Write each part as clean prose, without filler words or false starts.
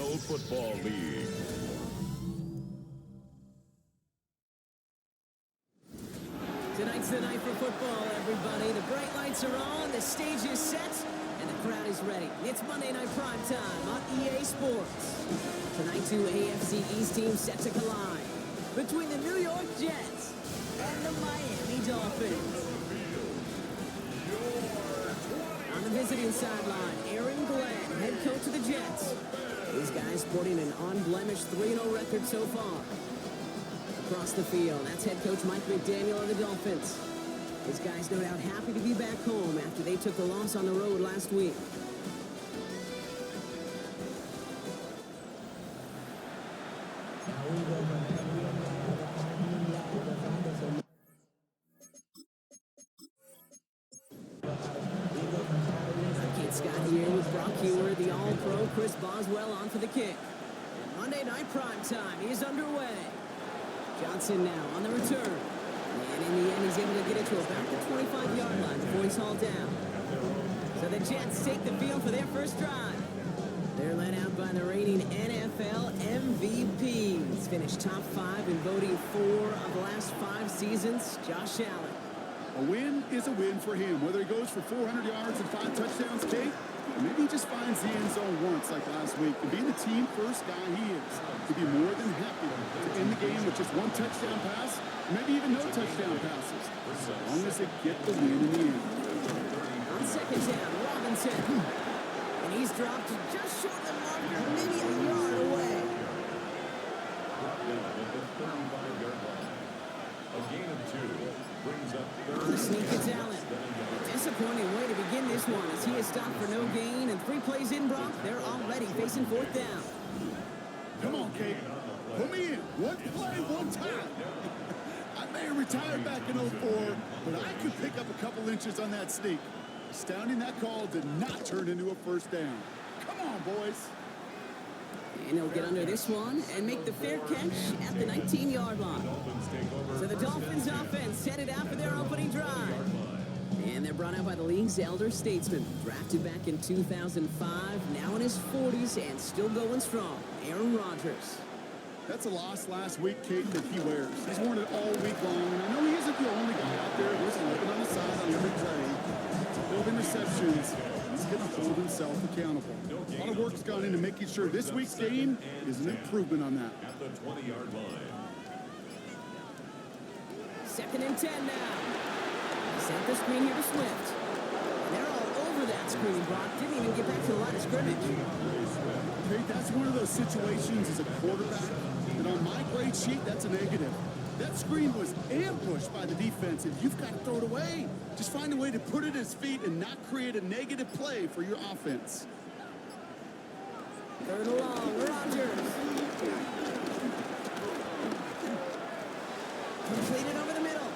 National Football League. Tonight's the night for football, everybody. The bright lights are on, the stage is set, and the crowd is ready. It's Monday Night Prime Time on EA Sports. Tonight, two AFC East teams set to collide between the New York Jets and the Miami Dolphins. On the visiting sideline, Aaron Glenn, head coach of the Jets. These guys sporting an unblemished 3-0 record so far. Across the field, that's head coach Mike McDaniel of the Dolphins. These guys no doubt happy to be back home after they took the loss on the road last week. Kate Scott here with Brock Hewer, the All-Pro Chris Boswell on for the kick. And Monday Night Prime Time is underway. Johnson now on the return. And in the end, he's able to get it to about the 25-yard line before he's hauled down. So the Jets take the field for their first drive. They're led out by the reigning NFL MVPs. Finished top 5 in voting 4 of the last 5 seasons, Josh Allen. A win is a win for him, whether he goes for 400 yards and 5 touchdowns, Kate, or maybe he just finds the end zone once like last week. To be the team first guy he is, to be more than happy to end the game with just 1 touchdown pass, maybe even no touchdown passes, as long as they get the win in the end. On second down, Robinson. And he's dropped just short of the marker, maybe a yard away. A gain of 2 brings up On the sneak, it's Allen. A disappointing way to begin this one as he is stopped for no gain, and 3 plays in, Brock. They're already facing 4th down. Come on, Kate. Put me in. One play, one time. I may have retired back in 04, but I could pick up a couple inches on that sneak. Astounding that call did not turn into a first down. Come on, boys. And he'll get under this one and make the fair catch at the 19-yard line. So the Dolphins offense headed out for their opening drive. And they're brought out by the league's elder statesman. Drafted back in 2005, now in his 40s and still going strong, Aaron Rodgers. That's a loss last week, Kate, that he wears. He's worn it all week long, and I know he isn't the only guy out there who's looking on the side on every play. Building receptions, he's going to hold himself accountable. A lot of work's gone into making sure this week's game is an improvement on that. at the 20-yard line. 2nd and 10 now. Sent the screen here to Swift. And they're all over that screen, Brock. Didn't even get back to the line of scrimmage. Hey, that's one of those situations as a quarterback that on my grade sheet, that's a negative. That screen was ambushed by the defense, and you've got to throw it away. Just find a way to put it at his feet and not create a negative play for your offense. 3rd and long, Rodgers. Completed over the middle.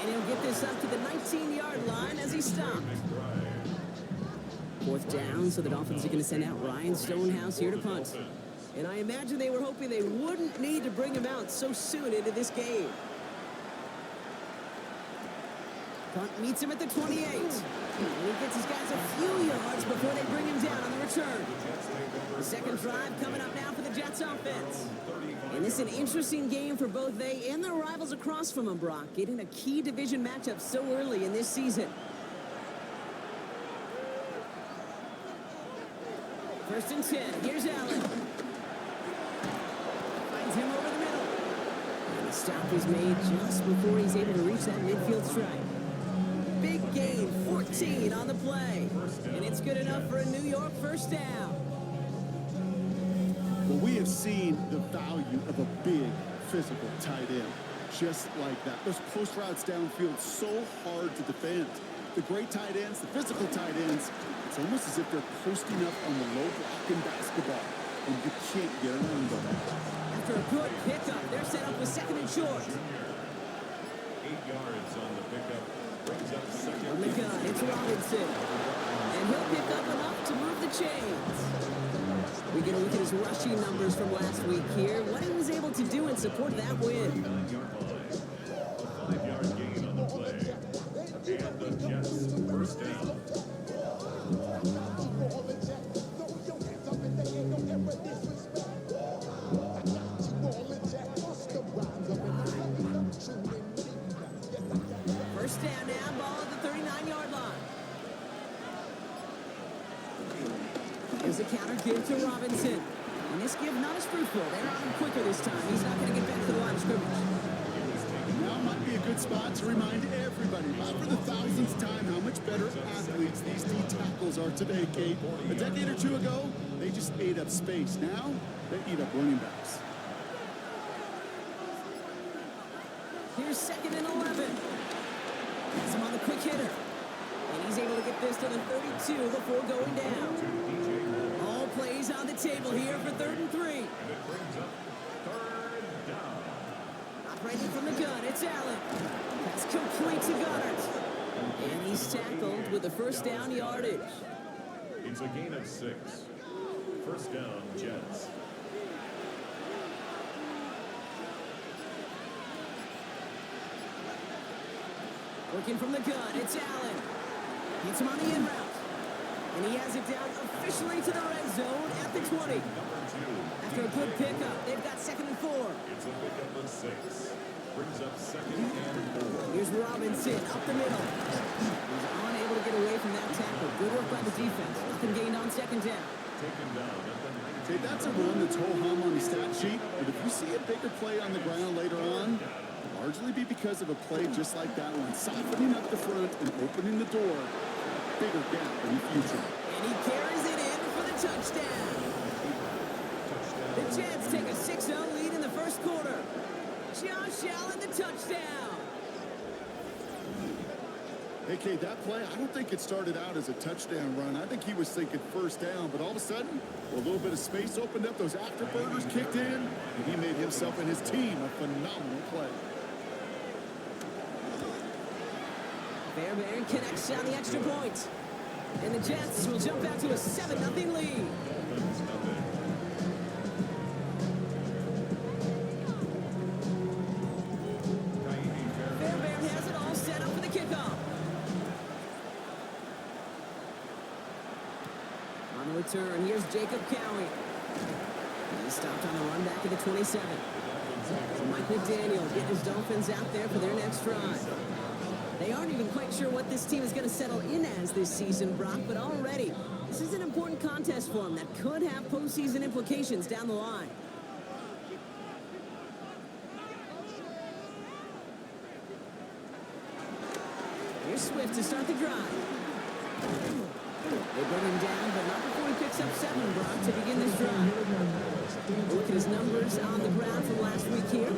And he'll get this up to the 19-yard line as he stopped. 4th down, so the Dolphins are going to send out Ryan Stonehouse here to punt. And I imagine they were hoping they wouldn't need to bring him out so soon into this game. Punt meets him at the 28. And he gets his guys a few yards before they bring him down on the return. The second drive coming up now for the Jets offense. And this is an interesting game for both they and their rivals across from them, Brock, getting a key division matchup so early in this season. 1st and 10. Here's Allen. Finds him over the middle. And the stop is made just before he's able to reach that midfield strike. Big gain, 14 on the play. And it's good enough for a New York first down. Well, we have seen the value of a big, physical tight end. Just like that. Those post routes downfield, so hard to defend. The great tight ends, the physical tight ends, it's almost as if they're posting up on the low block in basketball, and you can't get around them. After a good pickup, they're set up with 2nd and short. 8 yards on the pickup. Brings up 2nd. On the gun, it's Robinson. And he'll pick up enough to move the chains. We get a look at his rushing numbers from last week here. What he was able to do and support that win. 5-yard gain on the play. And the Jets first down. Here's a counter give to Robinson. And this give not as fruitful. They're on him quicker this time. He's not going to get back to the line of scrimmage. Now might be a good spot to remind everybody, not for the thousandth time, how much better athletes these D tackles are today, Kate. A decade or two ago, they just ate up space. Now, they eat up running backs. Here's 2nd and 11. Has him on the quick hitter. And he's able to get this to the 32 before going down. All plays on the table here for 3rd and 3. And it brings up 3rd down. Operating from the gun, it's Allen. Pass complete to Goddard. And he's tackled with the first down yardage. It's a gain of 6. First down, Jets. Working from the gun, it's Allen. Hits him on the in route. And he has it down officially to the red zone at the 20. After a good pickup, they've got 2nd and 4. It's a pickup of 6. Brings up 2nd and 4. Here's Robinson up the middle. He's unable to get away from that tackle. Good work by the defense. Nothing gained on 2nd down. Taken down at the 19. Okay, that's a run that's ho-hum on the stat sheet, but if you see a bigger play on the ground later on, it'll largely be because of a play just like that one, softening up the front and opening the door. Bigger gap in the future. And he carries it in for the touchdown. The Jets take a 6-0 lead in the first quarter. Josh Allen, the touchdown. Hey, Kate, that play, I don't think it started out as a touchdown run. I think he was thinking first down, but all of a sudden, a little bit of space opened up, those afterburners kicked in, and he made himself and his team a phenomenal play. Fairbairn connects on the extra point. And the Jets will jump out to a 7-0 lead. Fairbairn has it all set up for the kickoff. On the return, here's Jacob Cowie. He's stopped on the run back at the 27. So Mike McDaniel getting his Dolphins out there for their next drive. They aren't even quite sure what this team is going to settle in as this season, Brock, but already, this is an important contest for them that could have postseason implications down the line. Here's Swift to start the drive. They bring him down, but not before he picks up 7, Brock, to begin this drive. Look at his numbers on the ground from last week here.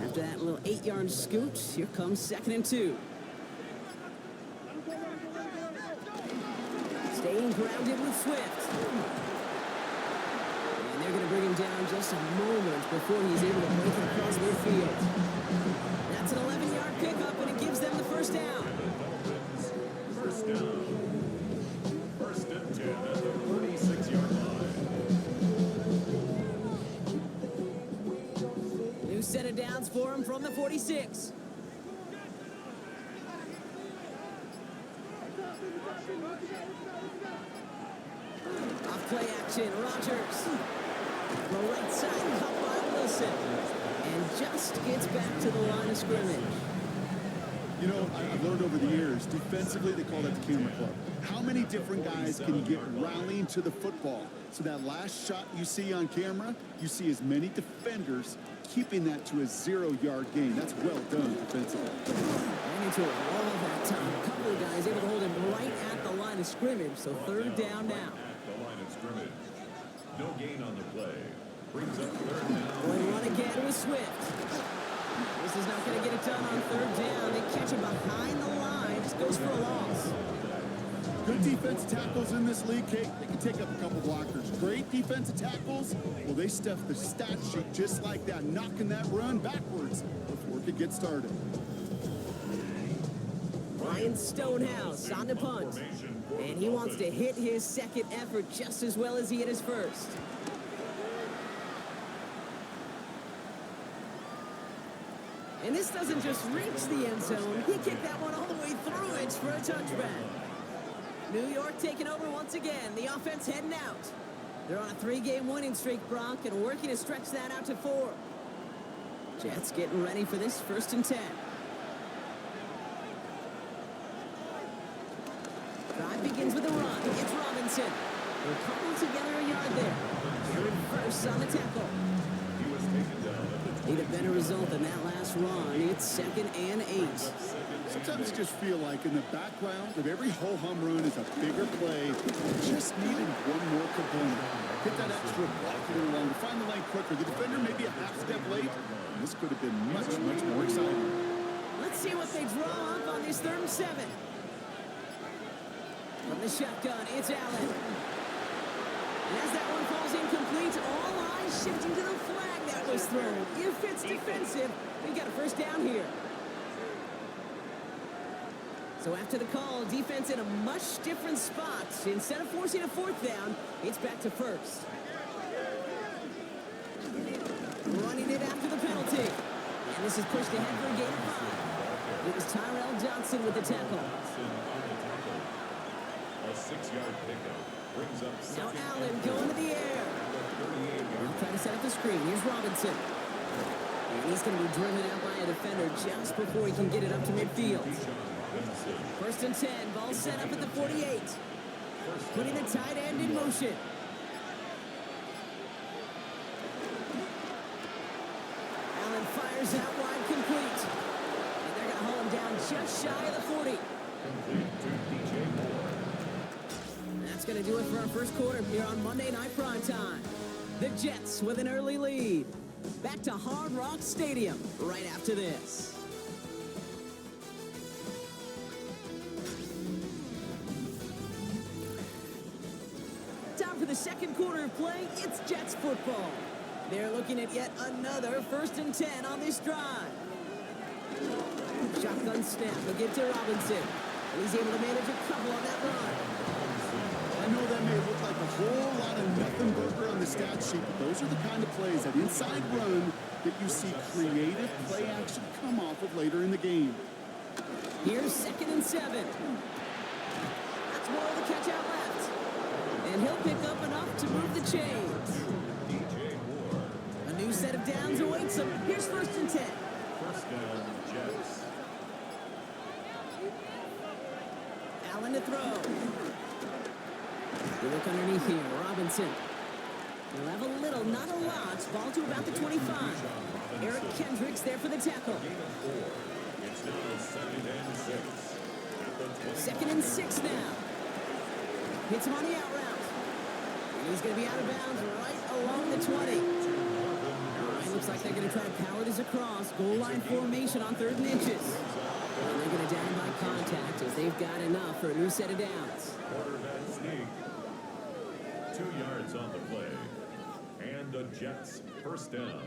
After that little 8-yard scoot, here comes 2nd and 2. Staying grounded with Swift. And they're going to bring him down just a moment before he's able to break it across midfield. That's an 11-yard pickup, and it gives them the first down. First down. First and 10 at the 46-yard line. New set of downs for him from the 46. Off play action, Rodgers. The right side caught by Wilson. And just gets back to the line of scrimmage. You know, I've learned over the years, defensively, they call that the camera club. How many different guys can you get rallying to the football? So that last shot you see on camera, you see as many defenders keeping that to a 0-yard gain. That's well done defensively. And into a wall that time. A couple of guys able to hold him right at the line of scrimmage. So 3rd down now. At the line of scrimmage. No gain on the play. Brings up 3rd down. Going run again with Swift. This is not going to get it done on 3rd down. They catch him behind the line. Just goes for a loss. Good defensive tackles in this league, Kate. They can take up a couple blockers. Great defensive tackles. Well, they stuff the stat sheet just like that, knocking that run backwards before it could get started. Ryan Stonehouse on the punt. And he wants to hit his 2nd effort just as well as he hit his 1st. And this doesn't just reach the end zone. He kicked that one all the way through it for a touchback. New York taking over once again. The offense heading out. They're on a 3-game winning streak, Brock, and working to stretch that out to 4. Jets getting ready for this 1st and 10. Drive begins with a run. It's Robinson. They're cobbled together a yard there. They're reverse on the tackle. He was taken down at the Need a better result than that last run. It's 2nd and 8. Sometimes you just feel like in the background of every ho-hum run is a bigger play. Just needed one more component. Hit that extra block it along to find the lane quicker. The defender may be a half step late. And this could have been much, much more exciting. Let's see what they draw up on this 3rd and 7. From the shotgun, it's Allen. And as that one falls incomplete, all eyes shifting to the flag that was thrown. If it's defensive, we got a 1st down here. So after the call, defense in a much different spot. Instead of forcing a 4th down, it's back to 1st. Running it after the penalty. And this is pushed ahead for a gain of 5. It was Tyrell Johnson with the tackle. A 6-yard pickup brings up Now 2nd Allen and going to the air. 38. They'll try to set up the screen. Here's Robinson. And he's going to be driven out by a defender just before he can get it up to midfield. 1st and 10. Ball set up at the 48. Putting the tight end in motion. Allen fires out wide, complete. And they're going to haul him down just shy of the 40. Complete to DJ Moore. That's going to do it for our 1st quarter here on Monday Night Primetime. The Jets with an early lead. Back to Hard Rock Stadium right after this. Time for the 2nd quarter of play. It's Jets football. They're looking at yet another 1st and 10 on this drive. Shotgun snap. They'll get to Robinson. And he's able to manage a couple on that run. I know that may look like a whole lot of nothing burger on the stat sheet, but those are the kind of plays, that inside run, that you see creative play action come off of later in the game. Here's 2nd and 7. That's more of the catch out left. And he'll pick up enough to move the chains. DJ Moore. A new set of downs awaits him. Here's 1st and 10. 1st down, Jets. Allen to throw. They look underneath here. Robinson. They'll have a little, not a lot. Ball to about the 25. Eric Kendricks there for the tackle. Gain of 4. It's now 2nd and 6. At the 2nd and 6 now. Hits him on the out route. And he's going to be out of bounds right along the 20. All right, looks like they're going to try to power this across. Goal line formation on 3rd and inches. And they're going to down by contact as they've got enough for a new set of downs. quarterback sneak. 2 yards on the play. And the Jets 1st down.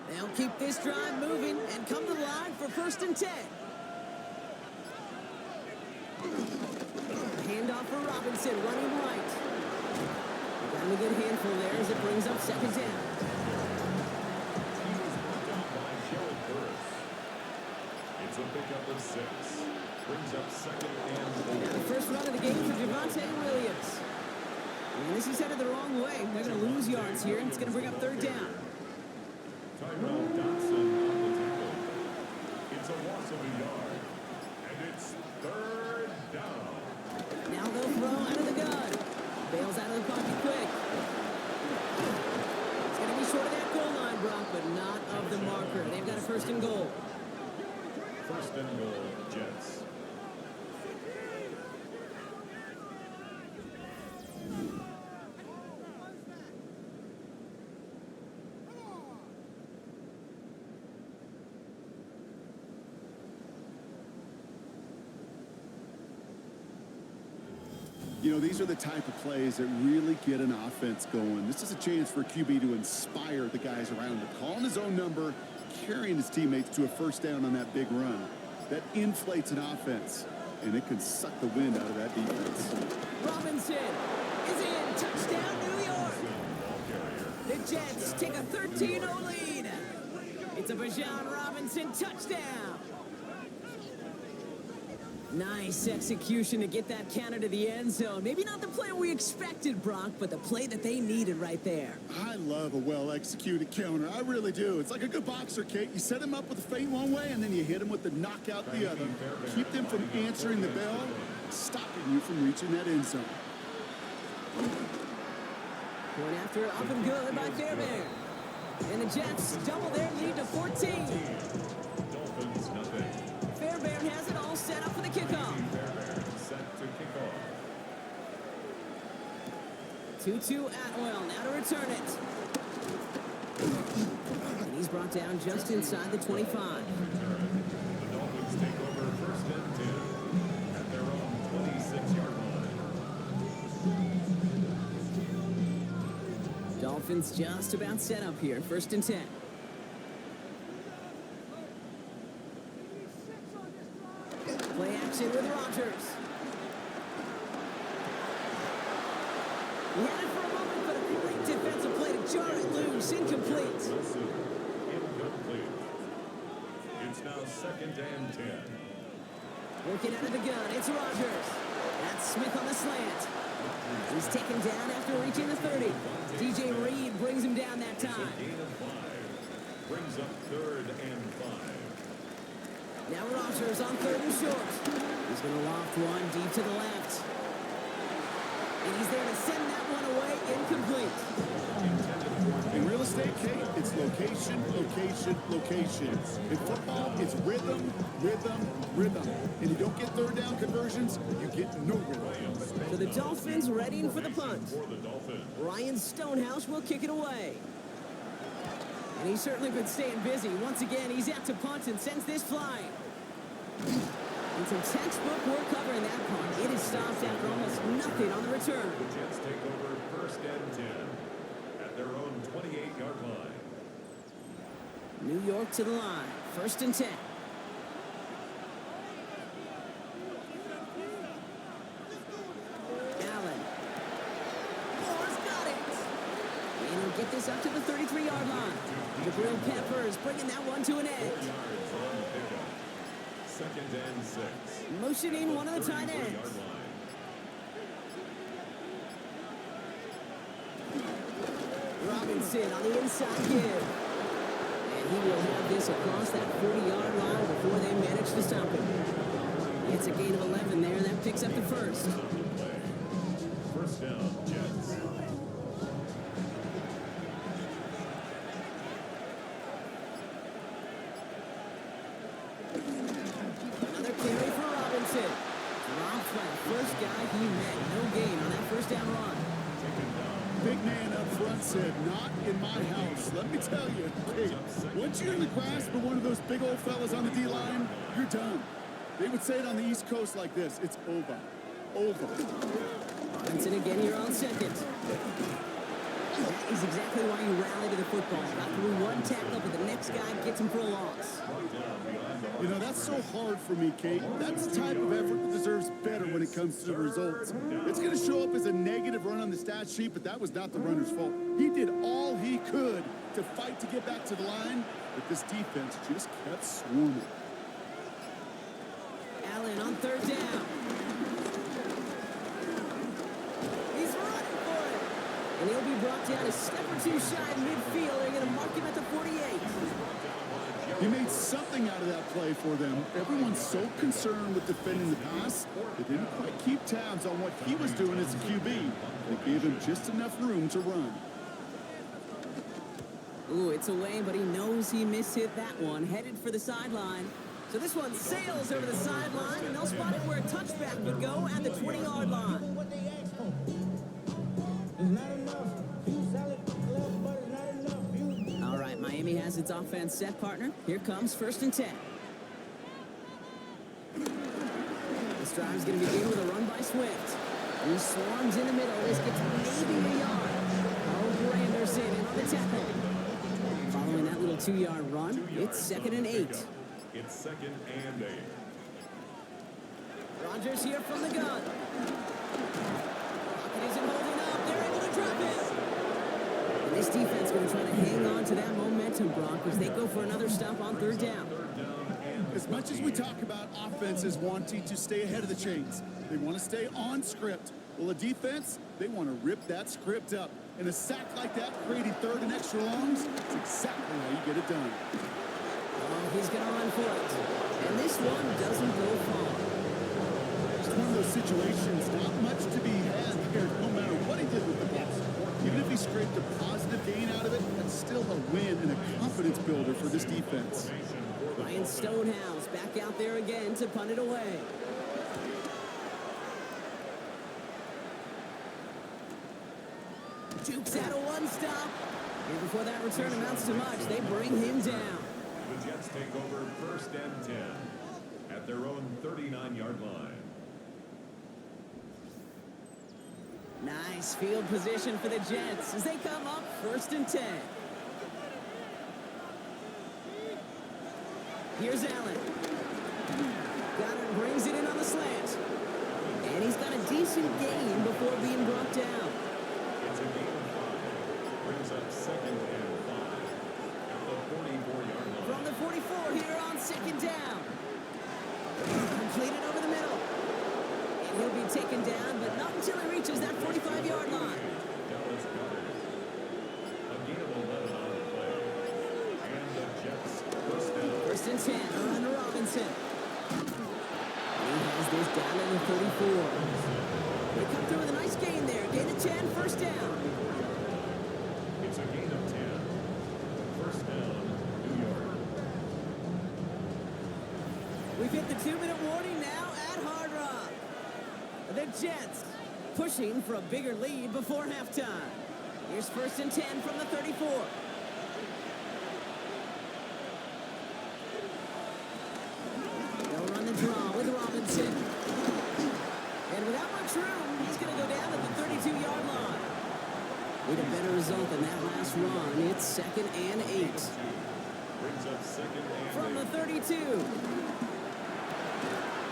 They'll keep this drive moving and come to the line for 1st and 10. Handoff for Robinson, running right. Got him a good handful there as it brings up 2nd down. He was brought down by Jared Burris. It's a pickup of 6. Brings up 2nd and 4. Now the 1st run of the game for Javonte Williams. And this is headed the wrong way. They're going to lose yards here, and it's going to bring up 3rd down. Tyrell Dodson on the tackle. It's a loss of a yard. And it's 3rd down. Now they'll throw out of the gun. Bails out of the pocket quick. It's going to be short of that goal line, Brock, but not of the marker. They've got a 1st and goal. 1st and goal, Jets. You know, these are the type of plays that really get an offense going. This is a chance for QB to inspire the guys around him, calling his own number, carrying his teammates to a 1st down on that big run. That inflates an offense, and it can suck the wind out of that defense. Robinson is in. Touchdown, New York. The Jets take a 13-0 lead. It's a Bijan Robinson touchdown. Nice execution to get that counter to the end zone. Maybe not the play we expected, Brock, but the play that they needed right there. I love a well-executed counter. I really do. It's like a good boxer, Kate. You set him up with a feint one way, and then you hit him with the knockout the other. Keep them from answering the bell, stopping you from reaching that end zone. Point after up and good by Fairbairn. And the Jets double their lead to 14. Dolphins nothing. Fairbairn has it all set up for the kickoff. Fairbairn set to kick off. 2-2 Atwell, now to return it. And he's brought down just inside the 25. The Dolphins take over first and 10 at their own 26-yard line. Dolphins just about set up here, first and 10. Play action with Rodgers. He had it for a moment, but a great defensive play to jar it loose. Incomplete. Wilson, incomplete. It's now second and 10. Working out of the gun, it's Rodgers. That's Smith on the slant. He's taken down after reaching the 30. DJ Reed brings him down that It's a time. gain of 5. Brings up third and 5. Now Rodgers on third and short. He's going to loft one deep to the left. And he's there to send that one away, incomplete. In real estate, Kate, it's location, location, location. In football, it's rhythm, rhythm, rhythm. And you don't get third down conversions, you get no rhythm. So the Dolphins readying for the punt. For the Dolphins. Ryan Stonehouse will kick it away. And he's certainly been staying busy. Once again, he's out to punt and sends this flying. And some textbook work covering that punt. It is stopped after almost nothing on the return. The Jets take over first and 10 at their own 28-yard line. New York to the line. First and 10. Allen. Moore's got it. And he'll get this up to the 33-yard line. Jabril Peppers bringing that one to an 4 end. yards on the pickup. Second and 6. Motioning one of the tight 33-yard ends. line. Robinson on the inside give. And he will have this across that 40-yard line before they manage to stop him. It's a gain of 11 there. That picks up the first. First down, Jets. Another carry for Robinson. Dropped by the first guy he met. No gain on that first down run. Big man up front said, not in my house. Let me tell you, hey, once you're in the grasp of one of those big old fellas on the D-line, you're done. They would say it on the East Coast like this, it's over. Over. Robinson again here on second. That is exactly why you rally to the football. Got through one tackle, but the next guy gets him for a loss. You know, that's so hard for me, Kate. That's the type of effort that deserves better when it comes to the results. It's going to show up as a negative run on the stat sheet, but that was not the runner's fault. He did all he could to fight to get back to the line, but this defense just kept swarming. Allen on third down. He's running for it. And he'll be brought down a step or two shy of midfield. They're going to mark him at the 48. He made something out of that play for them. Everyone's so concerned with defending the pass, they didn't quite keep tabs on what he was doing as a QB. They gave him just enough room to run. Ooh, it's away, but he knows he mishit that one. Headed for the sideline. So this one sails over the sideline, and they'll spot it where a touchback would go at the 20-yard line. All right, Miami has its offense set, partner. Here comes first and 10. This drive's going to begin with a run by Swift. He swarms in the middle. This gets maybe a yard. Oh, Granderson in on the tackle. Following that little 2-yard run, it's second and 8. It's second and 8. Rodgers here from the gun. Pocket isn't holding up. They're able to drop it. And this defense going to try to hang on to that momentum, Brock, as they go for another stop on third down. Third down and As much as we talk about offenses wanting to stay ahead of the chains, they want to stay on script. Well, a defense, they want to rip that script up. And a sack like that, creating third and extra longs, is exactly how you get it done. Oh, he's going to run for it. And this one doesn't go far. It's one of those situations, not much to be had here, no matter what he did with the ball. Even if he scraped a positive gain out of it, that's still a win and a confidence builder for this defense. Ryan Stonehouse back out there again to punt it away. Jukes out a one-stop. And before that return amounts to much, they bring him down. The Jets take over 1st and 10 at their own 39-yard line. Nice field position for the Jets as they come up 1st and 10. Here's Allen. Goddard brings it in on the slant. And he's got a decent gain before being brought down. It's a gain of 5. Brings up 2nd and 5 at the 44-yard line. From the 44 here on 2nd down. Completed over the middle. And he'll be taken down, but not until he reaches that 45-yard line. Dallas Goddard. A gain of 11 on the play. And the Jets 1st down. 1st and 10, run to Robinson. And he has this down at the 34. They come through with a nice gain there. Gain of 10, 1st down. It's a gain of 10. 1st down, New York. We've hit the 2-minute warning now at Hard Rock. The Jets pushing for a bigger lead before halftime. Here's 1st and 10 from the 34. They'll run the draw with Robinson. And without much room, he's going to go down at the 32-yard line. With a better result than that last run, it's 2nd and 8. Brings up 2nd and From 8. the 32.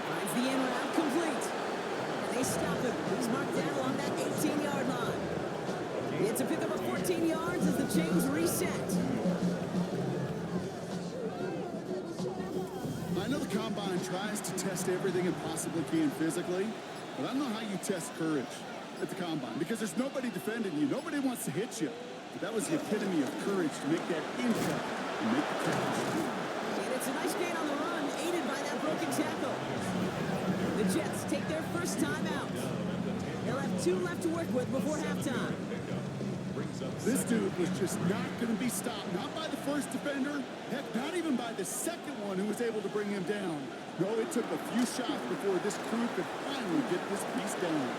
Finds the in route complete. And they stop him. He's marked down along that 18-yard line. It's a pickup of 14 yards as the chains reset. I know the Combine tries to test everything it possibly can physically, but I don't know how you test courage at the Combine because there's nobody defending you. Nobody wants to hit you. But that was the epitome of courage to make that impact and make the catch. And it's a nice gain on the run, aided by that broken tackle. The Jets take their first time out. They'll have 2 left to work with before halftime. This dude was just not going to be stopped. Not by the first defender. Heck, not even by the second one who was able to bring him down. No, it took a few shots before this crew could finally get this piece down.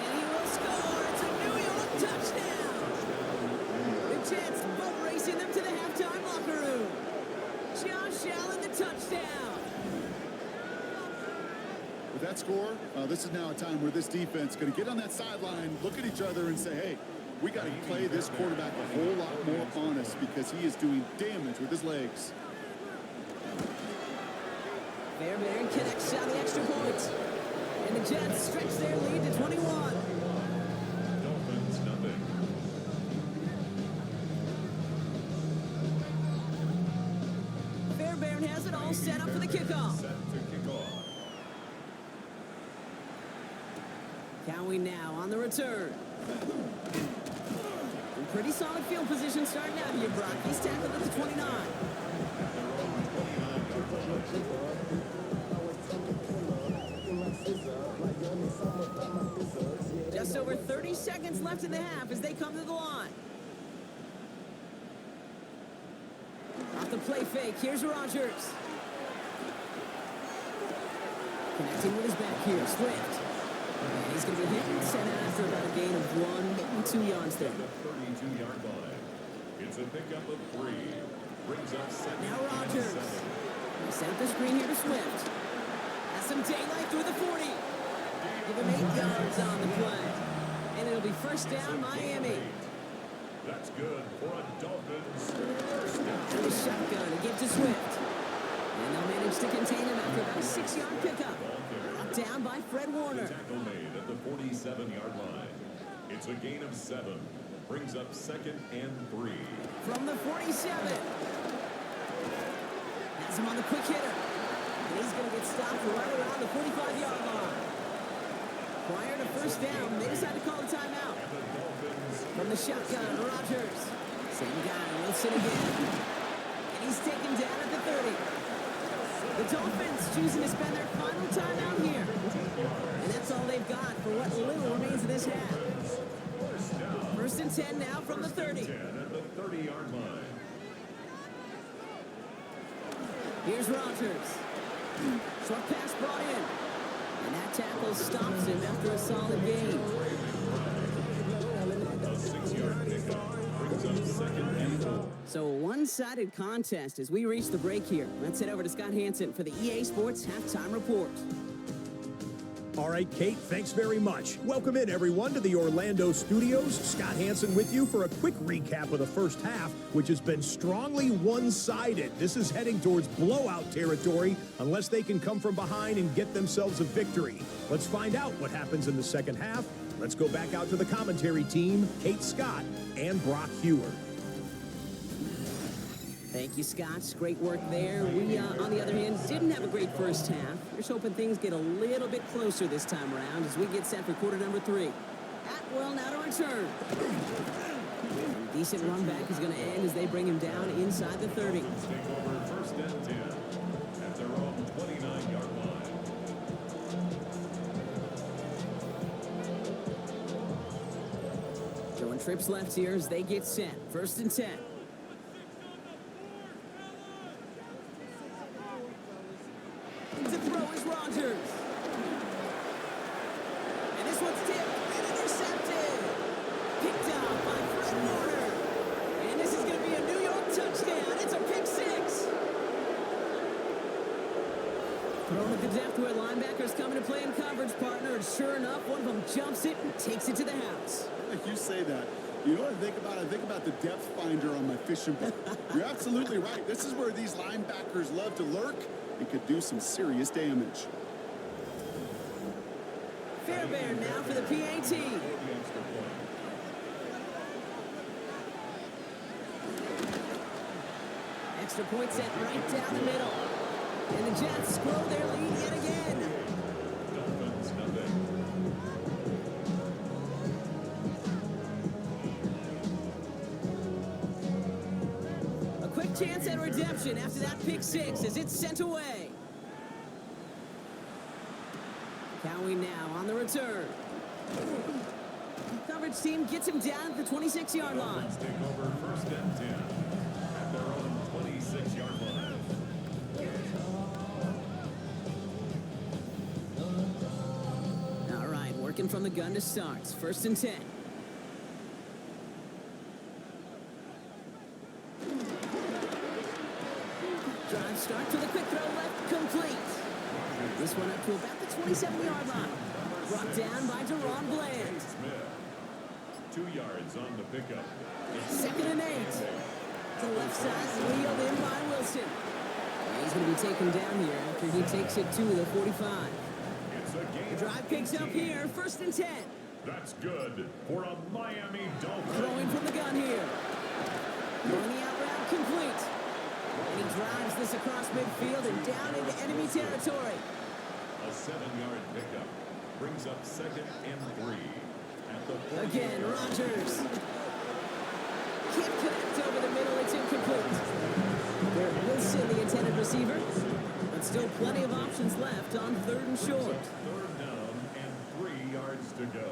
And he will score. It's a New York touchdown. The Jets boat racing them to the halftime locker room. Josh Allen, the touchdown. With that score, this is now a time where this defense is going to get on that sideline, look at each other and say, hey, we got to play this quarterback a whole lot more honest because he is doing damage with his legs. Fairbairn connects on the extra point. And the Jets stretch their lead to 21. Dolphins nothing. Fairbairn has it all set up for the kickoff. Set to kick off. Cowie now on the return. Pretty solid field position starting out here, Brock. He's tackled at the 29. Just over 30 seconds left in the half as they come to the line. Off the play fake, here's Rodgers. Connecting with his back here, Swift. And he's going to be hit and sent out after about a gain of 1 2 yards there. The 32-yard line. It's a pickup of 3. Brings up 2nd Now and Rodgers. 7. They set up the screen here to Swift. Has some daylight through the 40. Give him 8 yards on the play. And it'll be 1st down, Miami. That's good for a Dolphins first down. And the shotgun to give to Swift. And they'll manage to contain him after about a 6-yard pickup. Brought down by Fred Warner. The tackle made at the 47-yard line. It's a gain of 7. Brings up 2nd and 3. From the 47. Has him on the quick hitter. And he's going to get stopped right around the 45-yard line. Prior to first down, they decide to call a timeout. From the shotgun, Rodgers. Same guy, Wilson again. And he's taken down at the 30. The Dolphins choosing to spend their final timeout here. And that's all they've got for what little remains of this half. First and 10 now from the 30. At the 30-yard line. Here's Rodgers. Short pass brought in. And that tackle stops him after a solid gain. A 6-yard pickup brings up second and goal. So a one-sided contest as we reach the break here. Let's head over to Scott Hansen for the EA Sports Halftime Report. All right, Kate, thanks very much. Welcome in, everyone, to the Orlando studios. Scott Hansen with you for a quick recap of the first half, which has been strongly one-sided. This is heading towards blowout territory unless they can come from behind and get themselves a victory. Let's find out what happens in the second half. Let's go back out to the commentary team, Kate Scott and Brock Hewer. Thank you, Scott. Great work there. We, on the other hand, didn't have a great first half. Just hoping things get a little bit closer this time around as we get set for quarter number 3. Atwell now to return. A decent run back is going to end as they bring him down inside the 30. Take over first and 10 at their own 29-yard line. Going trips left here as they get set. First and 10. To throw is Rodgers. And this one's tipped and intercepted. Picked off by Fred Warner. And this is going to be a New York touchdown. It's a pick 6. Thrown at the depth where linebackers coming to play in coverage, partner. And sure enough, one of them jumps it and takes it to the house. Like you say that. You know what I think about? I think about the depth finder on my fishing boat. You're absolutely right. This is where these linebackers love to lurk and could do some serious damage. Fairbairn now for the PAT. Extra point set right down the middle. And the Jets scroll their lead yet again. Dolphins nothing. A quick chance at redemption after that pick 6 as it's sent away. Cowie now on the return. Coverage team gets him down at the 26-yard line. Dolphins take over first and 10 at their own 26-yard line. All right, working from the gun to start. First and 10. Drive start to the quick throw left, complete. This one up to about the 27-yard line. Brought down by Deron Bland. Smith. 2 yards on the pickup. Second and 8. To the left side, wheeled in by Wilson. And he's going to be taken down here after he takes it to the 45. It's a game. The drive picks up here, first and 10. That's good for a Miami Dolphin. Throwing from the gun here. Going the out route, complete. And he drives this across midfield and down into enemy territory. A 7-yard pickup brings up second and 3 at the 40. Again, Rodgers. Can't connect over the middle, it's incomplete. Garrett Wilson, the intended receiver. But still plenty of options left on third and short. Third down and 3 yards to go.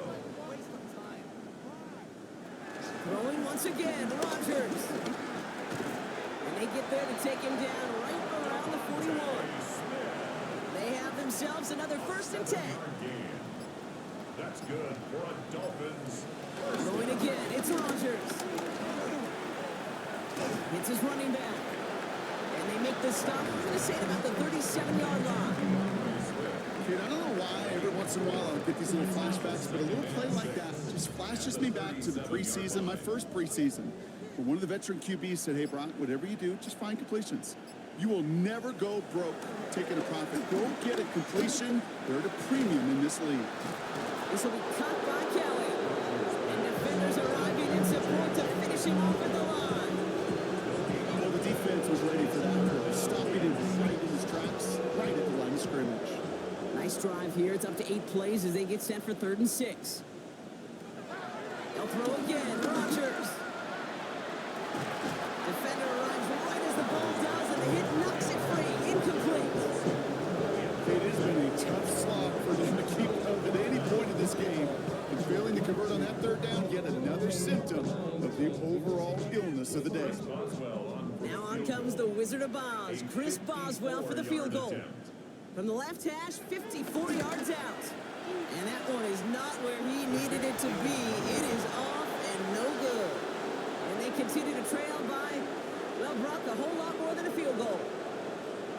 Throwing once again, Rodgers. And they get there to take him down right around the 41. They have themselves another first and 10. That's good for a Dolphins. Throwing again, it's Rodgers. It's his running back. And they make the stop, I'm going to say, at about the 37-yard line. Kid, I don't know why every once in a while I'll get these little flashbacks, but a little play like that just flashes me back to the preseason, my first preseason, where one of the veteran QBs said, hey, Brock, whatever you do, just find completions. You will never go broke taking a profit. Go get a completion. They're at a premium in this league. This will be caught by Kelly. And defenders arriving in support to finish him off at the line. Well, the defense was ready for that. Stopping him right in his tracks, right at the drive here. It's up to 8 plays as they get set for 3rd and 6. They'll throw again. Rodgers. Defender arrives right as the ball does, and the hit knocks it free. Incomplete. It has been a tough slog for them to keep up at any point in this game. And failing to convert on that 3rd down, yet another symptom of the overall illness of the day. Now on comes the Wizard of Oz, Chris Boswell for the field goal. From the left hash, 54 yards out. And that one is not where he needed it to be. It is off and no good. And they continue to trail by, well, Brock, a whole lot more than a field goal.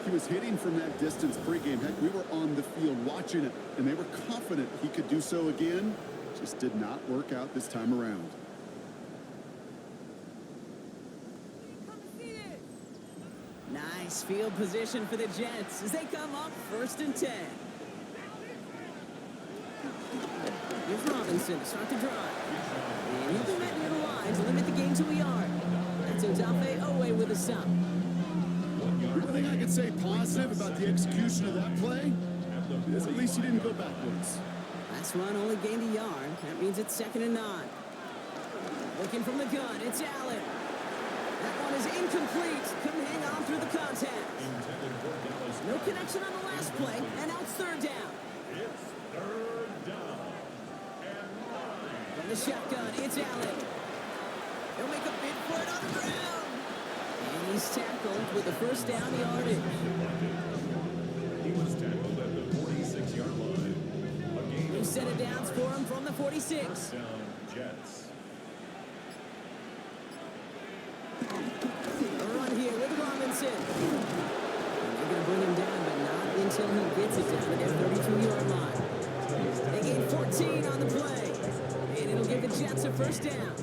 He was hitting from that distance pregame. Heck, we were on the field watching it, and they were confident he could do so again. Just did not work out this time around. Nice field position for the Jets as they come up 1st and 10. Here's Robinson to start the drive. And he'll be met near the line to limit the gain to a yard. That's Odafe Owe with a stop. The only thing I can say positive about the execution of that play is at least he didn't go backwards. Last run only gained a yard. That means it's 2nd and 9. Looking from the gun, it's Allen. That one is incomplete. Couldn't hang on through the contact. No connection on the last play, and now it's 3rd down. It's 3rd down. And 9. From the shotgun, it's Allen. He'll make a bid for it on the ground. And he's tackled with the 1st down yardage. He was tackled at the 46-yard line. A gain New of set of downs for him from the 46. 1st down, Jets. A run here with Robinson. And they're going to bring him down, but not until he gets it down to their 32-yard line. They gain 14 on the play. And it'll give the Jets a 1st down.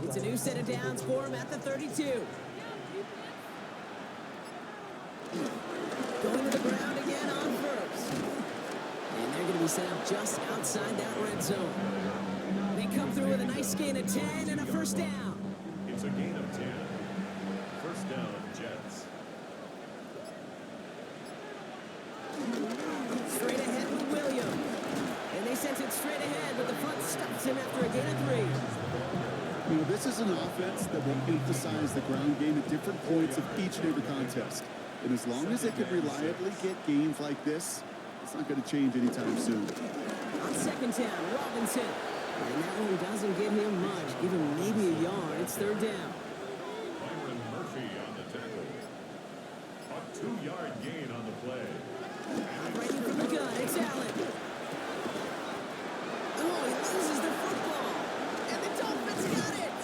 It's a new set of downs for him at the 32. Going to the ground again on 1st. And they're going to be set up just outside that red zone. They come through with a nice gain of 10 and a 1st down. It's a gain of 10. 1st down, Jets. Straight ahead with Williams. And they sent it straight ahead, but the front stops him after a gain of 3. You know, this is an offense that will emphasize the ground game at different points of each and every contest. And as long as they can reliably get gains like this, it's not going to change anytime soon. On 2nd down, Robinson. And that one doesn't get him much. Give him maybe a yard. It's 3rd down. Byron Murphy on the tackle. A 2-yard gain on the play. Operating from the gun, it's Allen. Oh, he loses the football. And the Dolphins got it.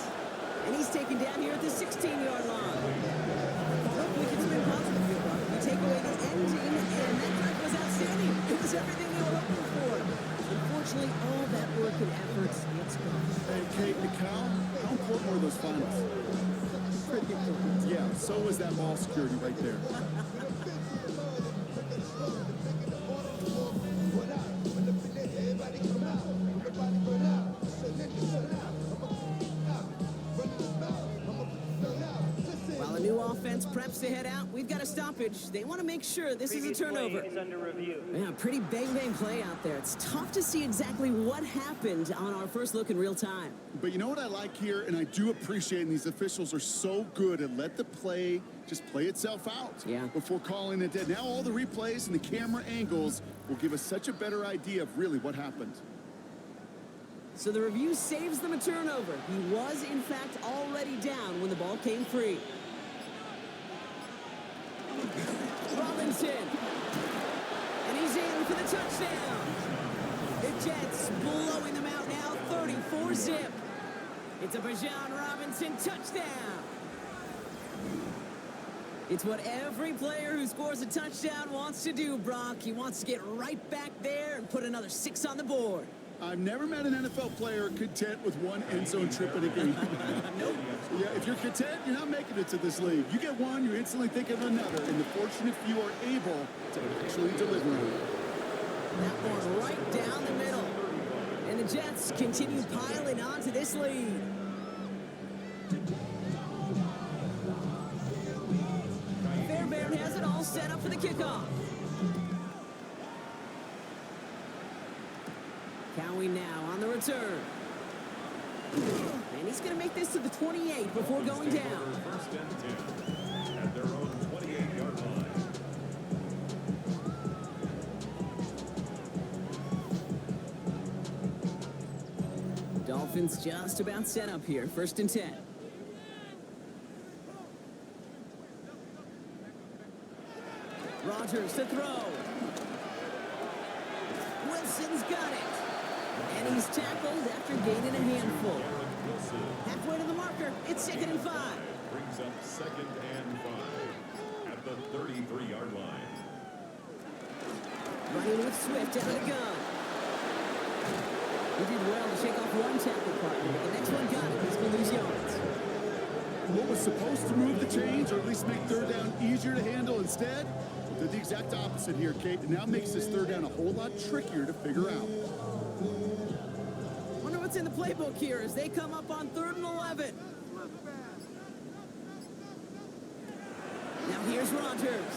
And he's taken down here at the 16-yard line. Look, we can spin positive here, Buck. We take away the ending, and that drive was outstanding. It was everything they were hoping for. Unfortunately, all that work and effort gets gone. Hey, Kate and Cal, how important were those finals? Yeah, so was that ball security right there. While a new offense preps to head out, we've got a stoppage. They want to make sure this is a turnover. Play is under review. Yeah, pretty bang play out there. It's tough to see exactly what happened on our first look in real time. But you know what I like here, and I do appreciate, and these officials are so good at let the play just play itself out before calling it dead. Now all the replays and the camera angles will give us such a better idea of really what happened. So the review saves them a turnover. He was, in fact, already down when the ball came free. Robinson. And he's in for the touchdown. The Jets blowing them out now, 34-zip. It's a Bijan Robinson touchdown. It's what every player who scores a touchdown wants to do, Brock. He wants to get right back there and put another 6 on the board. I've never met an NFL player content with one end zone trip in a game. Nope. Yeah, if you're content, you're not making it to this league. You get one, you instantly think of another, and the fortunate few are able to actually deliver on it. That one right down the middle. And the Jets continue piling on to this lead. Fairbairn has it all set up for the kickoff. Cowie now on the return. And he's going to make this to the 28 before going down. First and 10 at their own 28-yard line. Dolphins just about set up here. First and 10. Rodgers to throw. Wilson's got it. And he's tackled after gaining a handful. Halfway to the marker. It's second and 5. Brings up second and 5 at the 33-yard line. Running with Swift out of the gun. He did well to shake off one tackle partner, but the next one got it. He's going to lose yards. What was supposed to move the chains, or at least make third down easier to handle instead, did the exact opposite here, Kate. It now makes this third down a whole lot trickier to figure out. Wonder what's in the playbook here as they come up on 3rd and 11. Now here's Rodgers.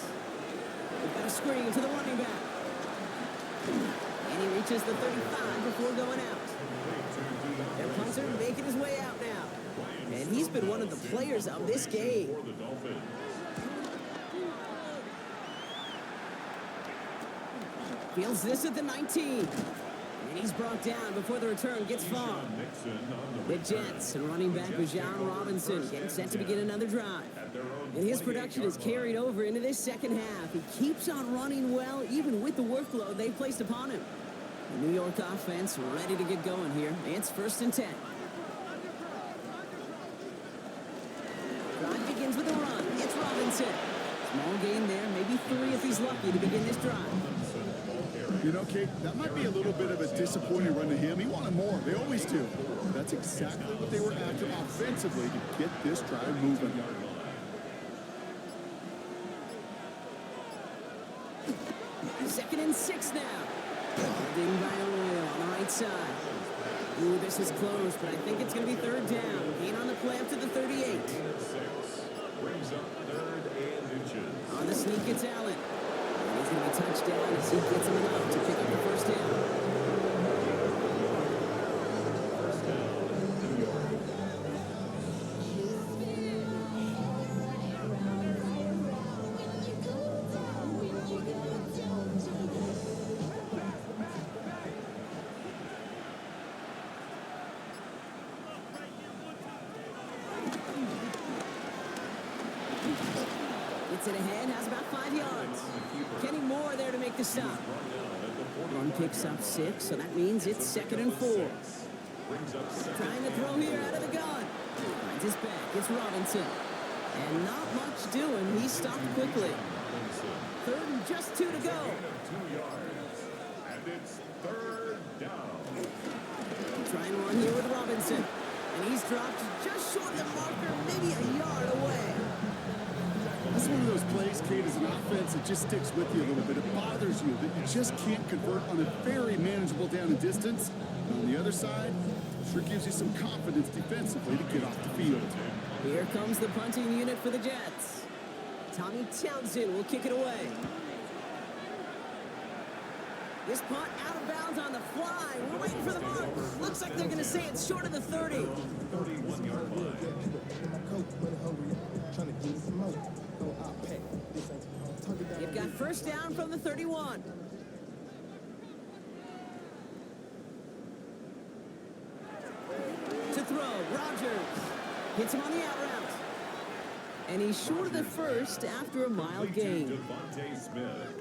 They've got a screen to the running back. And he reaches the 35 before going out. Their punter making his way out now. And he's been one of the players of this game. For the Dolphins. Fields this at the 19. And he's brought down before the return gets far. The Jets and running back Bijan Robinson getting set to begin another drive. And his production is carried over into this second half. He keeps on running well, even with the workload they placed upon him. The New York offense ready to get going here. It's first and 10. Drive begins with a run. It's Robinson. Small gain there, maybe 3 if he's lucky to begin this drive. You know, Kate, that might be a little bit of a disappointing run to him. He wanted more. They always do. But that's exactly what they were after offensively to get this drive moving. Second and 6 now. Holding by Oil on the right side. Ooh, this is close, but I think it's going to be third down. Gain on the play up to the 38. Brings up 3rd and inches. On the sneak, it's Allen. And he's going to be touched down as he gets him enough to pick up the first down. First down, New York. Gets it ahead, has about 5 yards. Kenny Moore there to make the stop. Run picks up 6, so that means it's second and 4. Trying to throw here out of the gun. Finds his back. It's Robinson. And not much doing. He stopped quickly. 3rd and just 2 to go. 2 yards. And it's 3rd down. Trying to run here with Robinson. And he's dropped just short of the marker, maybe a yard away. That's one of those plays, Kate, as an offense that just sticks with you a little bit. It bothers you that you just can't convert on a very manageable down and distance. And on the other side, it sure gives you some confidence defensively to get off the field. Here comes the punting unit for the Jets. Tommy Townsend will kick it away. This punt out of bounds on the fly. We're waiting for the mark. Looks like they're going to say it's short of the 30. 31-yard line. You've got first down from the 31. To throw, Rodgers. Hits him on the out route. And he's short of the first after a mild gain. Devontae Smith.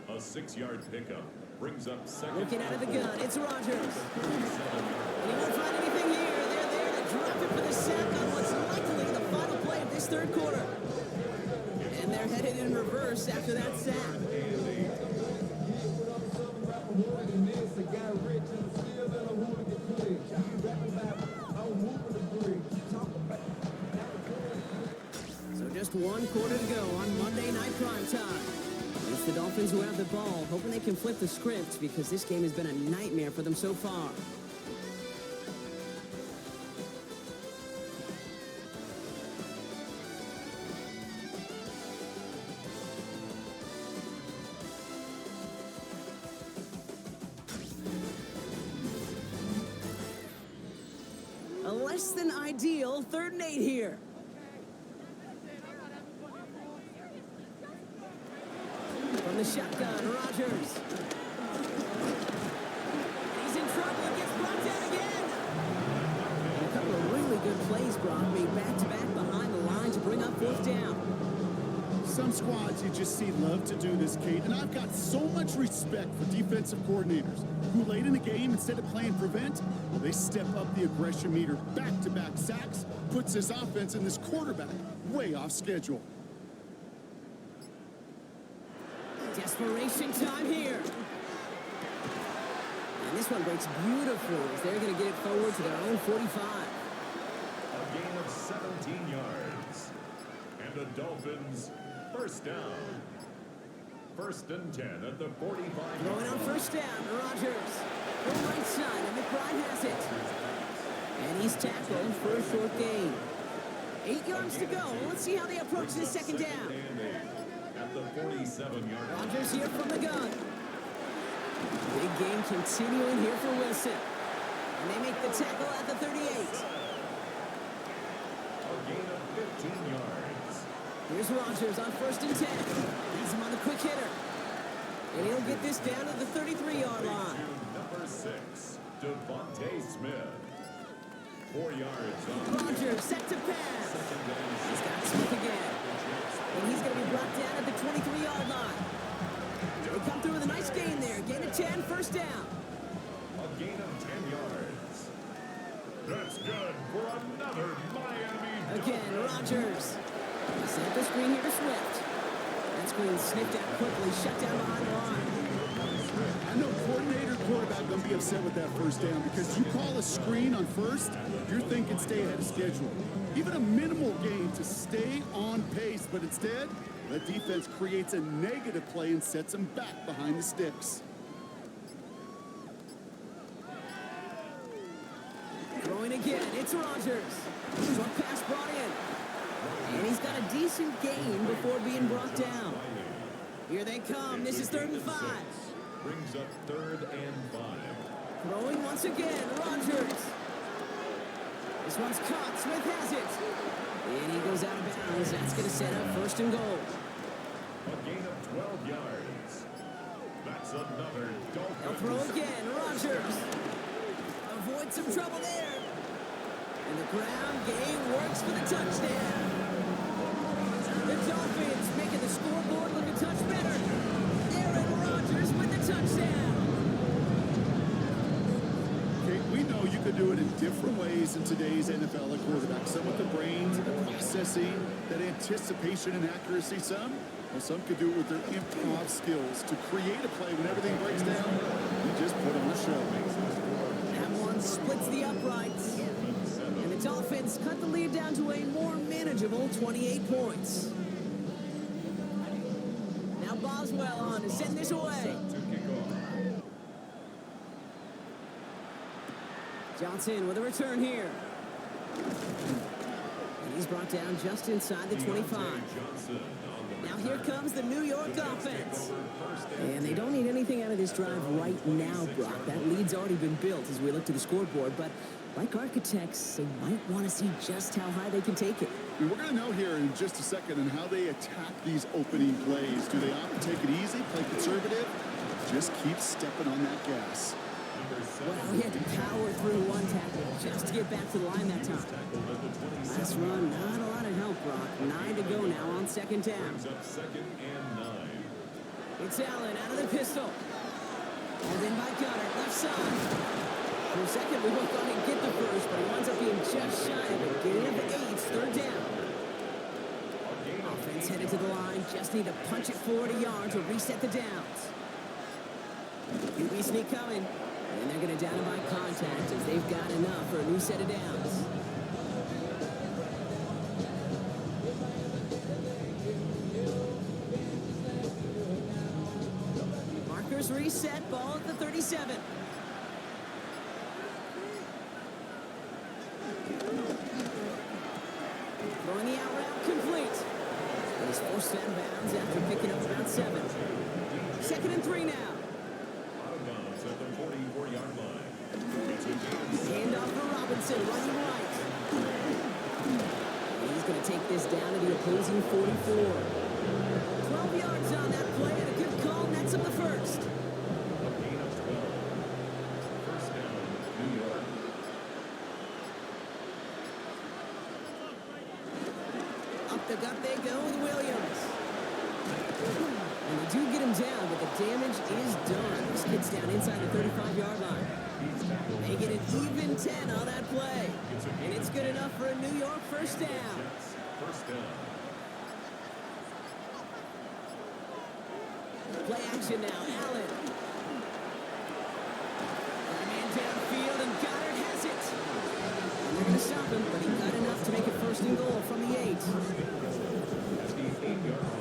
A 6-yard pickup. Brings up second. Looking out of the gun, it's Rodgers. And he won't find anything here. They're there to drop it for the sack on what's likely the final play of this 3rd quarter. And they're headed in reverse after that sack. So just 1 quarter to go on Monday Night Primetime. It's the Dolphins who have the ball, hoping they can flip the script because this game has been a nightmare for them so far. A less than ideal 3rd and 8 here. From the shotgun, Rodgers. He's in trouble and gets brought down again. And a couple of really good plays, Brock, made back-to-back behind the line to bring up 4th down. Some squads you just see love to do this, Kate, and I've got so much respect for defensive coordinators who late in the game, instead of playing prevent, well, they step up the aggression meter. Back-to-back sacks puts this offense and this quarterback way off schedule. Desperation time here. And this one breaks beautifully as they're going to get it forward to their own 45. A gain of 17 yards. And the Dolphins, 1st down. 1st and 10 at the 45. Going on 1st down, Rodgers. Go right side, and McBride has it. And he's tackled for a short gain. 8 yards to go. Let's see how they approach this 2nd down. At the 47-yard line. Rodgers here from the gun. Big game continuing here for Wilson. And they make the tackle at the 38. A gain of 15 yards. Here's Rodgers on 1st and 10. He's him on the quick hitter. And he'll get this down to the 33-yard line. Number 6, Devontae Smith. 4 yards on Rodgers set to pass. He's got Smith again. And he's going to be brought down at the 23-yard line. They come through with a nice gain there. Gain of 10, 1st down. a gain of 10 yards. That's good for another Miami. Again, Rodgers. Set the screen here to Swift. That screen sniffed out quickly, shut down behind the line. I know coordinator, quarterback going to be upset with that 1st down because you call a screen on 1st, you're thinking stay ahead of schedule. Even a minimal gain to stay on pace, but instead, the defense creates a negative play and sets them back behind the sticks. Throwing again, it's Rodgers. Short pass brought in. And he's got a decent gain before being brought down. Here they come. This is 3rd and 5. Brings up 3rd and 5. Throwing once again, Rodgers. This one's caught. Smith has it. And he goes out of bounds. That's going to set up 1st and goal. A gain of 12 yards. That's another Dolphins. They'll throw again, Rodgers. Avoid some trouble there. And the ground game works for the touchdown. The Dolphins making the scoreboard look a touch better. Aaron Rodgers with the touchdown. Okay, we know you could do it in different ways in today's NFL at quarterback. Some with the brains, the processing, that anticipation and accuracy. Some could do it with their improv skills to create a play when everything breaks down. You just put on a show. That one splits the uprights. And the Dolphins cut the lead down to a more manageable 28 points. Now Boswell on to send this away. Johnson with a return here. And he's brought down just inside the 25. Now here comes the New York offense. And they don't need anything out of this drive right now, Brock. That lead's already been built as we look to the scoreboard. But like architects, they might want to see just how high they can take it. We're going to know here in just a second on how they attack these opening plays. Do they opt to take it easy, play conservative? Just keep stepping on that gas. Well, he had to power through one tackle just to get back to the line that time. Last run, not a lot of help, Brock. 9 to go now on 2nd down. It's Allen out of the pistol. And then by Gunner, left side. For a second, we both thought he'd get the first, but he winds up being just shy of it. Gain of 8, 3rd down. Offense headed to the line. Just need to punch it forward a yard to reset the downs. QB sneak coming. And they're going to down him by contact as they've got enough for a new set of downs. Markers reset, ball at the 37. Throwing the out route complete. And he's forced out of bounds after picking up about 7. 2nd and 3 now. At the 44-yard line. Hand off for Robinson running right. And he's going to take this down to the opposing 44. 12 yards on that play and a good call. Nets up the first. A gain of 12. First down, New York. Up the gut they go with Williams. And they do get him down, but the damage is done. This kid's down inside the 35-yard line. They get an even 10 on that play. And it's good enough for a New York first down. First down. Play action now, Allen. Got a man downfield, and Goddard has it. And they're going to stop him, but he got enough to make it first and goal from the 8. At the 8-yard line.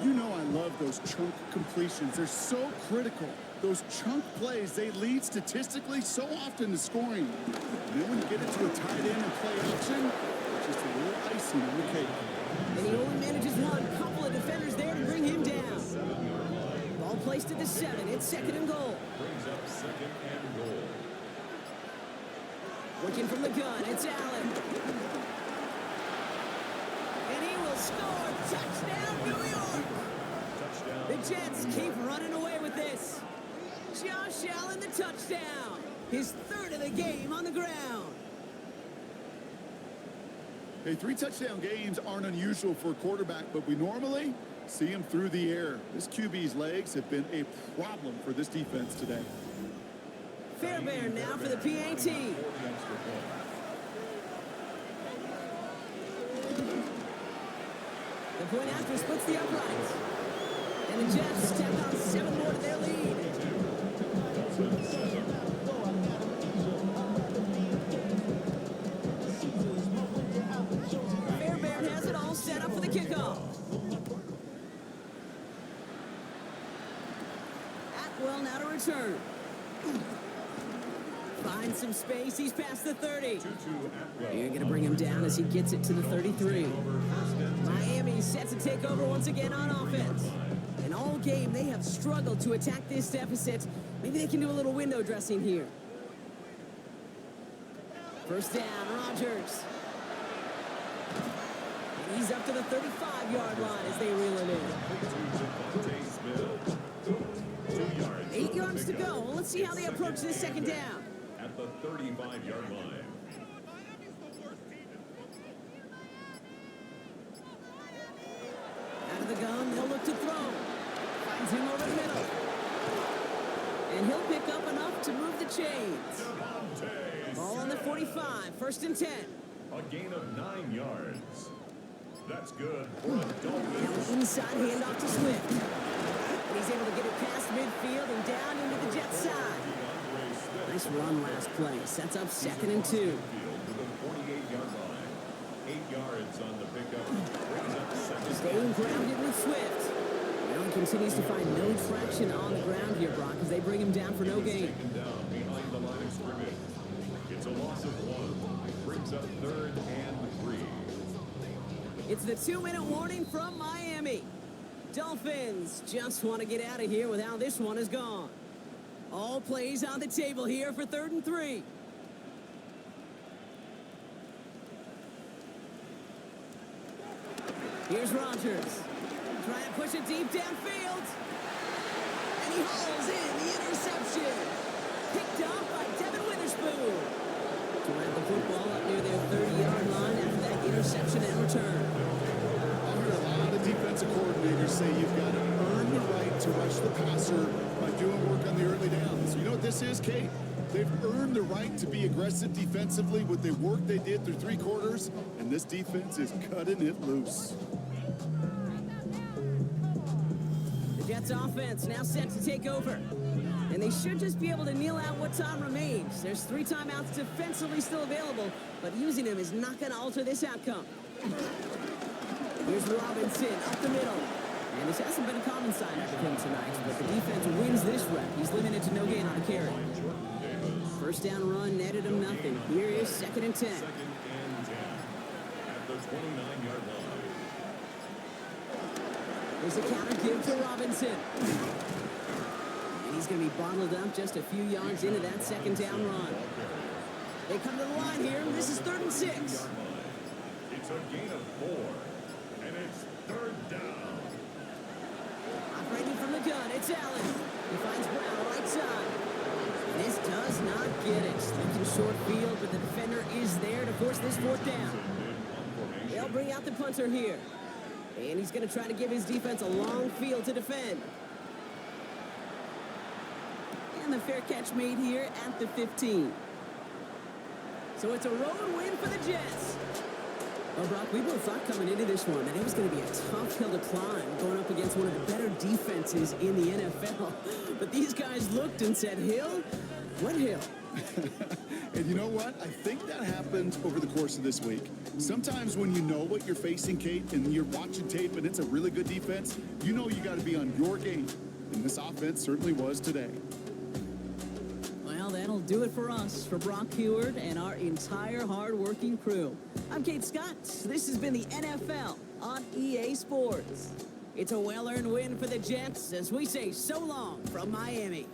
You know I love those chunk completions. They're so critical. Those chunk plays, they lead statistically so often to scoring. And then when you get it to a tight end and play action, just a little icing on the cake. And he only manages one. Couple of defenders there to bring him down. Ball placed at the 7. It's second and goal. Brings up second and goal. Working from the gun, it's Allen. And he will score. Touchdown, New York. Touchdown. The Jets keep running away with this. Josh Allen, the touchdown. His third of the game on the ground. Hey, 3 touchdown games aren't unusual for a quarterback, but we normally see him through the air. This QB's legs have been a problem for this defense today. Fairbairn now for the PAT. The point after splits the uprights. And the Jets step out 7 more to their lead. Fairbairn has it all set up for the kickoff. Atwell now to return. Finds some space. He's past the 30. You're going to bring him down as he gets it to the 33. Miami set to take over once again on offense. And all game, they have struggled to attack this deficit. Maybe they can do a little window dressing here. First down, Rodgers. And he's up to the 35-yard line as they reel it in. 8 yards to go. Well, let's see how they approach this second down. At the 35-yard line. Out of the gun, they'll look to throw. Finds him over the middle. And he'll pick up enough to move the chains. Ball on the 45, first and 10. A gain of 9 yards. That's good for a Now Dolphins. inside handoff to Swift. And he's able to get it past midfield and down into the Jets side. Nice run last play. Sets up second and 2. Field with a 48-yard line. 8 yards on the pickup. Brings up second. Staying grounded with Swift. Now he continues to find no traction on the ground here, Brock, as they bring him down for no gain. Taken down behind the line of scrimmage. It's a loss of 1. Brings up third and 3. It's the 2-minute warning from Miami. Dolphins just want to get out of here with how this one is gone. All plays on the table here for third and 3. Here's Rodgers. Trying to push it deep downfield. And he hauls in the interception. Picked off by Devin Witherspoon. To have the football up near their 30-yard line after that interception and return. I heard a lot of defensive coordinators say you've got to earn the right to rush the passer by doing work on the early downs. You know what this is, Kate? They've earned the right to be aggressive defensively with the work they did through 3 quarters, and this defense is cutting it loose. The Jets offense now set to take over. And they should just be able to kneel out what time remains. There's 3 timeouts defensively still available, but using them is not going to alter this outcome. Here's Robinson up the middle. And this hasn't been a common sign for him tonight, but the defense wins this rep. He's limited to no gain on a carry. First down run netted him nothing. Here is second and 10. Second and 10 at the 29-yard line. Here's a counter give to Robinson. And he's going to be bottled up just a few yards into that second down run. They come to the line here. This is 3rd and 6. It's a gain of 4, and it's 3rd down. Operating from the gun, it's Allen. He finds Brown right side. And this does not get it. Looking short field, but the defender is there to force this 4th down. They'll bring out the punter here. And he's going to try to give his defense a long field to defend. And the fair catch made here at the 15. So it's a road win for the Jets. Well, Brock, we both thought coming into this one that it was going to be a tough hill to climb going up against one of the better defenses in the NFL. But these guys looked and said, Hill? What hill? And you know what? I think that happened over the course of this week. Sometimes when you know what you're facing, Kate, and you're watching tape and it's a really good defense, you know you got to be on your game. And this offense certainly was today. Well, that'll do it for us, for Brock Heward and our entire hard-working crew. I'm Kate Scott. This has been the NFL on EA Sports. It's a well-earned win for the Jets as we say so long from Miami.